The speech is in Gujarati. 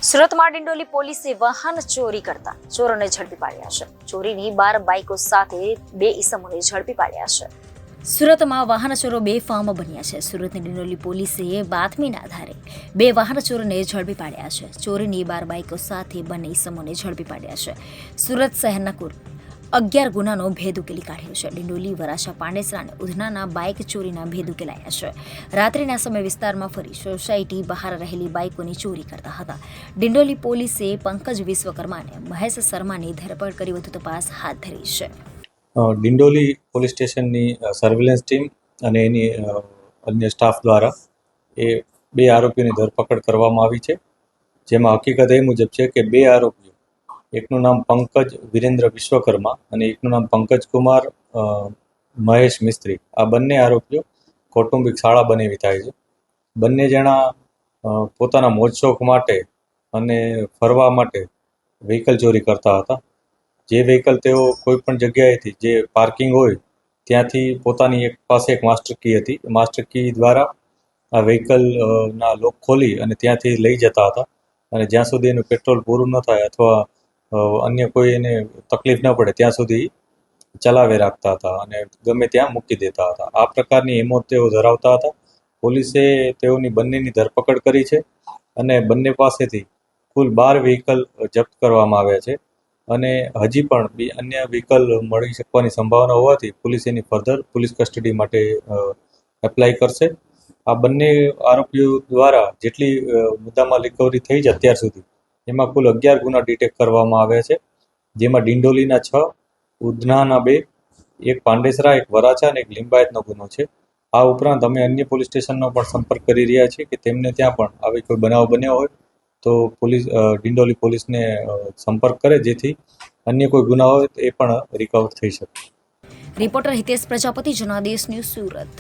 સુરતમાં ડિંડોલી પોલીસે વાહન ચોરી કરતા ચોરોને ઝડપી પાડ્યા છે. ચોરીની 12 બાઇકો સાથે 2 ઈસમોને ઝડપી પાડ્યા છે. સુરતમાં વાહન ચોરો બેફામ બન્યા છે. સુરતની ડિંડોલી પોલીસે બાતમીના આધારે 2 વાહન ચોરોને ઝડપી પાડ્યા છે. ચોરીની 12 બાઇકો સાથે 2 ઈસમોને ઝડપી પાડ્યા છે. સુરત શહેરના કુલ 11 ગુનાનો ભેદ ઉકેલી કાઢ્યો છે. ડિંડોલી, વરાછા, પાંડેસરા અને ઉધનાના બાઇક ચોરીના ભેદ ઉકેલાયા છે. રાત્રિના સમય વિસ્તારમાં ફરી સોસાયટી બહાર રહેલી બાઇકોની ચોરી કરતા હતા. ડિંડોલી પોલીસે પંકજ વિશ્વકર્મા અને મહેશ શર્માની ધરપકડ કરી વધુ તપાસ હાથ ધરી છે. ડિંડોલી પોલીસ સ્ટેશનની સર્વેલન્સ ટીમ અને એની અન્ય સ્ટાફ દ્વારા એ 2 આરોપીઓની ધરપકડ કરવામાં આવી છે. જેમાં હકીકત એ મુજબ છે કે 2 આરોપીઓ, એકનું નામ પંકજ વિરેન્દ્ર વિશ્વકર્મા અને એકનું નામ પંકજ કુમાર મહેશ મિસ્ત્રી, આ બંને આરોપીઓ કૌટુંબિક શાળા બનેવી થાય છે. બંને જણા પોતાના મોજશોખ માટે અને ફરવા માટે વ્હીકલ ચોરી કરતા હતા. જે વ્હીકલ તેઓ કોઈ પણ જગ્યાએથી, જે પાર્કિંગ હોય ત્યાંથી પોતાની પાસે એક માસ્ટર કી હતી, માસ્ટર કી દ્વારા આ વ્હીકલના લોક ખોલી અને ત્યાંથી લઈ જતા હતા. અને જ્યાં સુધી એનું પેટ્રોલ પૂરું ન થાય અથવા અન્ય કોઈ એને તકલીફ ન પડે ત્યાં સુધી ચલાવે રાખતા હતા અને ગમે ત્યાં મૂકી દેતા હતા. આ પ્રકારની હિંમત તેઓ ધરાવતા હતા. પોલીસે તેઓની બંનેની ધરપકડ કરી છે અને બંને પાસેથી કુલ 12 વ્હીકલ જપ્ત કરવામાં આવ્યા છે. અને હજી પણ અન્ય વ્હીકલ મળી શકવાની સંભાવના હોવાથી પોલીસ એની ફર્ધર પોલીસ કસ્ટડી માટે એપ્લાય કરશે. આ બંને આરોપીઓ દ્વારા જેટલી મુદ્દામાં રિકવરી થઈ છે અત્યાર સુધી, એમાં કુલ 11 ગુના ડિટેક્ટ કરવામાં આવ્યા છે. જેમાં ડિંડોલીના 6, ઉધનાના 2, એક પાંડેસરા, એક વરાછા અને એક લિંબાયતનો ગુનો છે. આ ઉપરાંત અમે અન્ય પોલીસ સ્ટેશનનો પણ સંપર્ક કરી રહ્યા છીએ કે તેમને ત્યાં પણ આવી કોઈ બનાવ બન્યો હોય તો પોલીસ ડિંડોલી પોલીસને સંપર્ક કરે, જેથી અન્ય કોઈ ગુના હોય એ પણ રિકવર થઈ શકે. Reporter Hitesh Prajapati, Janadesh news, Surat.